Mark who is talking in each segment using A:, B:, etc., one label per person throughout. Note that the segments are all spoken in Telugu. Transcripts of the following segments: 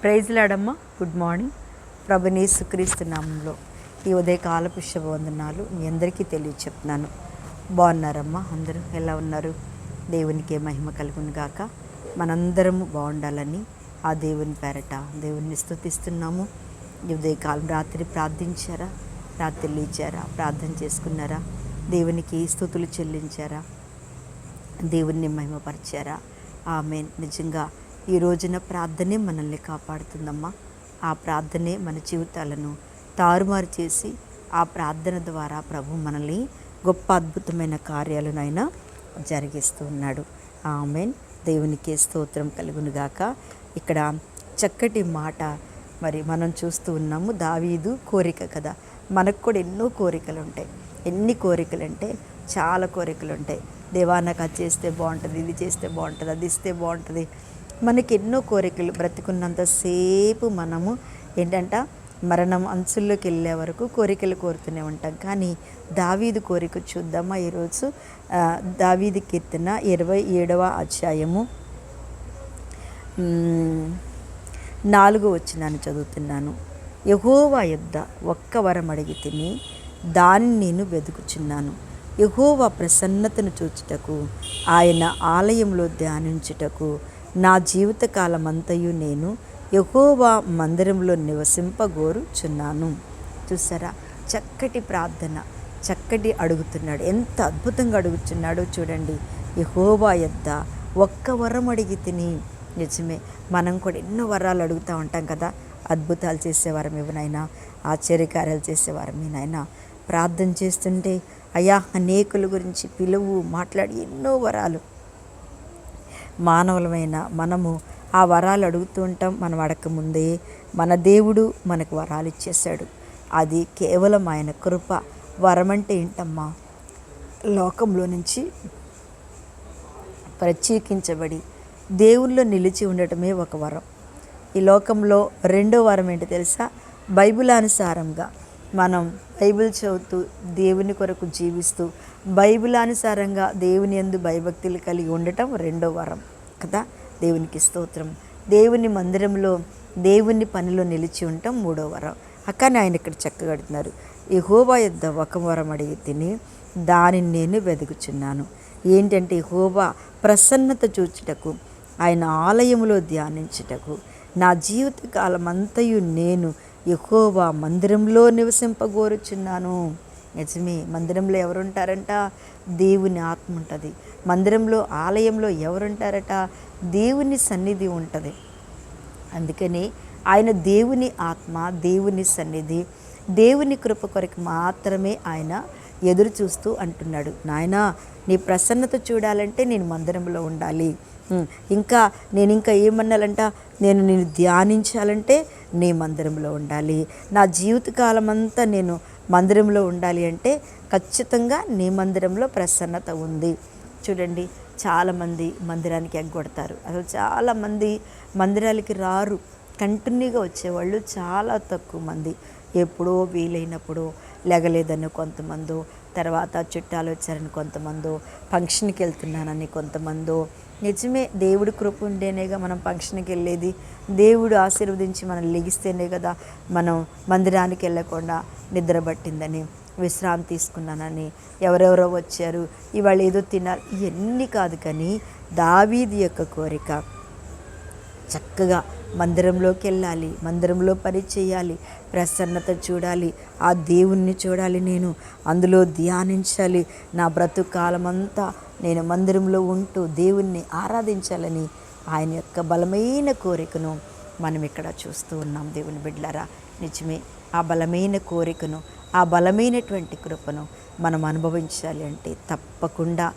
A: ప్రైజ్ లాడమ్మ. Good morning. ప్రభుని యేసుక్రీస్తు నామంలో ఈ ఉదయకాలపు శుభవందనాలు మీ అందరికీ తెలియచెప్తున్నాను. బాగున్నారమ్మా? అందరూ ఎలా ఉన్నారు? దేవునికే మహిమ కలుగును గాక. మనందరము బాగుండాలని ఆ దేవుని పేరట దేవుని స్తుతిస్తున్నాము. ఈ ఉదయకాలం రాత్రి ప్రార్థించారా? రాత్రి లేచారా? ప్రార్థన చేసుకున్నారా? దేవునికి స్తుతులు చెల్లించారా? దేవుణ్ణి మహిమపరిచారా? ఆమేన్. నిజంగా ఈ రోజున ప్రార్థనే మనల్ని కాపాడుతుందమ్మా. ఆ ప్రార్థనే మన జీవితాలను తారుమారు చేసి ఆ ప్రార్థన ద్వారా ప్రభు మనల్ని గొప్ప అద్భుతమైన కార్యాలను ఆయన జరిగిస్తూ ఉన్నాడు. ఆమేన్. దేవునికి స్తోత్రం కలుగునుగాక. ఇక్కడ చక్కటి మాట మరి మనం చూస్తూ ఉన్నాము. దావీదు కోరిక కదా. మనకు కూడా ఎన్నో కోరికలు ఉంటాయి. ఎన్ని కోరికలు అంటే చాలా కోరికలు ఉంటాయి. దేవా నాకు అది చేస్తే బాగుంటుంది, ఇది చేస్తే బాగుంటుంది, అది ఇస్తే బాగుంటుంది. మనకి ఎన్నో కోరికలు. బ్రతికున్నంతసేపు మనము ఏంటంట మరణం అంచుల్లోకి వెళ్ళే వరకు కోరికలు కోరుతూనే ఉంటాం. కానీ దావీదు కోరిక చూద్దామా ఈరోజు. దావీదు కీర్తన 27వ అధ్యాయము 4వ వచనాన్ని చదువుతున్నాను. యెహోవా యొద్ద ఒక్క వరం అడిగి తిని దాన్ని నేను వెతుకుచున్నాను. యెహోవా ప్రసన్నతను చూచుటకు ఆయన ఆలయంలో ధ్యానించుటకు నా జీవితకాలమంతయు నేను యెహోవా మందిరంలో నివసింపగోరుచున్నాను. చూసారా, చక్కటి ప్రార్థన, చక్కటి అడుగుతున్నాడు. ఎంత అద్భుతంగా అడుగుతున్నాడో చూడండి. యెహోవా యొద్ద ఒక్క వరం అడిగి తిని. నిజమే, మనం కూడా ఎన్నో వరాలు అడుగుతూ ఉంటాం కదా. అద్భుతాలు చేసేవారం ఇవనైనా, ఆశ్చర్యకార్యాలు చేసేవారం మీనైనా. ప్రార్థన చేస్తుంటే అయ్యా అనేకుల గురించి పిలువు, మాట్లాడి ఎన్నో వరాలు. మానవులమైన మనము ఆ వరాలు అడుగుతూ ఉంటాం. మనం అడగకముందే మన దేవుడు మనకు వరాలు ఇచ్చేశాడు. అది కేవలం ఆయన కృప. వరం అంటే ఏంటమ్మా? లోకంలో నుంచి ప్రత్యేకించబడి దేవుల్లో నిలిచి ఉండటమే ఒక వరం. ఈ లోకంలో రెండో వరం ఏంటి తెలుసా? బైబిల్ అనుసారంగా మనం బైబిల్ చదువుతూ దేవుని కొరకు జీవిస్తూ బైబిల్ అనుసారంగా దేవుని యందు భయభక్తులు కలిగి ఉండటం రెండో వరం కదా. దేవునికి స్తోత్రం. దేవుని మందిరంలో దేవుని పనిలో నిలిచి ఉండటం మూడో వరం. కానీ ఆయన ఇక్కడ చక్కగా అడుగుతున్నారు. యెహోవా యొద్ద ఒక వరం అడిగి తిని దానిని నేను వెతుకుచున్నాను. ఏంటంటే యెహోవా ప్రసన్నత చూచుటకు ఆయన ఆలయములో ధ్యానించుటకు నా జీవితకాలం అంతయు నేను యెహోవా మందిరంలో నివసింపగోరుచున్నాను. నిజమే, మందిరంలో ఎవరుంటారంట? దేవుని ఆత్మ ఉంటుంది. మందిరంలో ఆలయంలో ఎవరుంటారట? దేవుని సన్నిధి ఉంటుంది. అందుకని ఆయన దేవుని ఆత్మ, దేవుని సన్నిధి, దేవుని కృప కొరకు మాత్రమే ఆయన ఎదురు చూస్తూ అంటున్నాడు. నాయనా, నీ ప్రసన్నత చూడాలంటే నేను మందిరంలో ఉండాలి. నేను ఇంకా ఏమన్నాలంట? నేను ధ్యానించాలంటే నీ మందిరంలో ఉండాలి. నా జీవితకాలం అంతా నేను మందిరంలో ఉండాలి అంటే ఖచ్చితంగా నీ మందిరంలో ప్రసన్నత ఉంది. చూడండి, చాలామంది మందిరానికి ఎగ్గొడతారు. అసలు చాలామంది మందిరాలకి రారు. కంటిన్యూగా వచ్చేవాళ్ళు చాలా తక్కువ మంది. ఎప్పుడో వీలైనప్పుడు, లెగలేదని కొంతమందో, తర్వాత చుట్టాలు వచ్చారని కొంతమందో, ఫంక్షన్కి వెళ్తున్నానని కొంతమందో. నిజమే, దేవుడి కృప ఉంటేనేగా మనం ఫంక్షన్కి వెళ్ళేది. దేవుడు ఆశీర్వదించి మనం లెగిస్తేనే కదా మనం మందిరానికి వెళ్ళకుండా నిద్ర పట్టిందని, విశ్రాంతి తీసుకున్నానని, ఎవరెవరో వచ్చారు ఇవాళ ఏదో తినాలి, ఇవన్నీ కాదు. కానీ దావీదు యొక్క కోరిక చక్కగా మందిరంలోకి వెళ్ళాలి, మందిరంలో పని చేయాలి, ప్రసన్నత చూడాలి, ఆ దేవుణ్ణి చూడాలి, నేను అందులో ధ్యానించాలి, నా బ్రతుకు కాలమంతా నేను మందిరంలో ఉంటూ దేవుణ్ణి ఆరాధించాలని ఆయన యొక్క బలమైన కోరికను మనం ఇక్కడ చూస్తూ ఉన్నాం. దేవుని బిడ్డలారా, నిజమే, ఆ బలమైన కోరికను, ఆ బలమైనటువంటి కృపను మనం అనుభవించాలి అంటే తప్పకుండా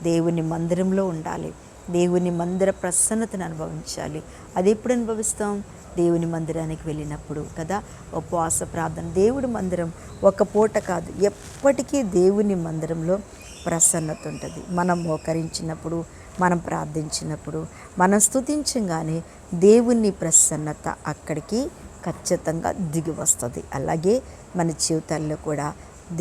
A: దేవుని మందిరంలో ఉండాలి. దేవుని మందిర ప్రసన్నతను అనుభవించాలి. అది ఎప్పుడు అనుభవిస్తాం? దేవుని మందిరానికి వెళ్ళినప్పుడు కదా. ఉపవాస ప్రార్థన. దేవుడి మందిరం ఒక పూట కాదు, ఎప్పటికీ దేవుని మందిరంలో ప్రసన్నత ఉంటుంది. మనం మోకరించినప్పుడు, మనం ప్రార్థించినప్పుడు, మనం స్తుతించగానే దేవుని ప్రసన్నత అక్కడికి ఖచ్చితంగా దిగి వస్తుంది. అలాగే మన జీవితాల్లో కూడా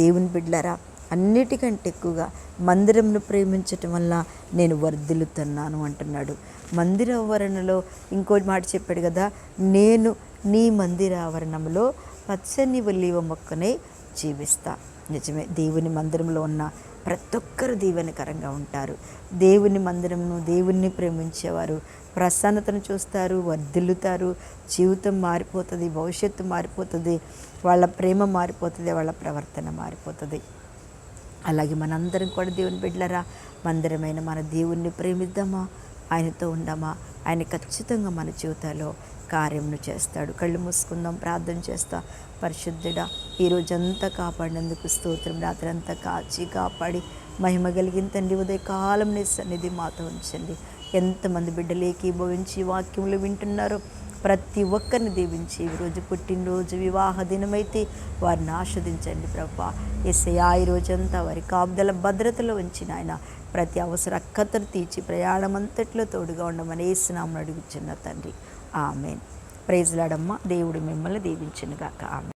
A: దేవుని బిడ్డలారా అన్నిటికంటే ఎక్కువగా మందిరంను ప్రేమించటం వల్ల నేను వర్ధిల్లుతున్నాను అంటున్నాడు. మందిర ఆవరణలో ఇంకోటి మాట చెప్పాడు కదా, నేను నీ మందిర ఆవరణంలో పచ్చని ఒలీవ మొక్కనే జీవిస్తా. నిజమే, దేవుని మందిరంలో ఉన్న ప్రతి ఒక్కరు దీవెనకరంగా ఉంటారు. దేవుని మందిరమును, దేవుణ్ణి ప్రేమించేవారు ప్రసన్నతను చూస్తారు, వర్ధిల్లుతారు, జీవితం మారిపోతుంది, భవిష్యత్తు మారిపోతుంది, వాళ్ళ ప్రేమ మారిపోతుంది, వాళ్ళ ప్రవర్తన మారిపోతుంది. అలాగే మనందరం కూడా దేవుని బిడ్డలరా, మందిరమైన మన దేవుణ్ణి ప్రేమిద్దామా, ఆయనతో ఉందామా, ఆయన ఖచ్చితంగా మన జీవితాల్లో కార్యమును చేస్తాడు. కళ్ళు మూసుకుందాం, ప్రార్థన చేస్తా. పరిశుద్ధుడా, ఈ రోజంతా కాపాడినందుకు స్తోత్రం. రాత్రి అంతా కాచి కాపాడి మహిమ కలిగిన తండ్రి, ఉదయకాలం నీ సన్నిధి మాతో ఉంచండి. ఎంతమంది బిడ్డలు ఏకీభవించి వాక్యములు వింటున్నారో ప్రతి ఒక్కరిని దీవించి, ఈరోజు పుట్టినరోజు, వివాహ దినమైతే వారిని ఆస్వాదించండి ప్రభా. యేసయ్యా, ఈ రోజంతా వారి కాపుదల భద్రతలో ఉంచిన ఆయన ప్రతి అవసర అక్కతను తీర్చి ప్రయాణం అంతట్లో తోడుగా ఉండమని యేసు నామమున అడుగుచున్న తండ్రి, ఆమేన్. ప్రైజ్ లార్డ్ అమ్మ. దేవుడు మిమ్మల్ని దీవించును గాక. ఆమేన్.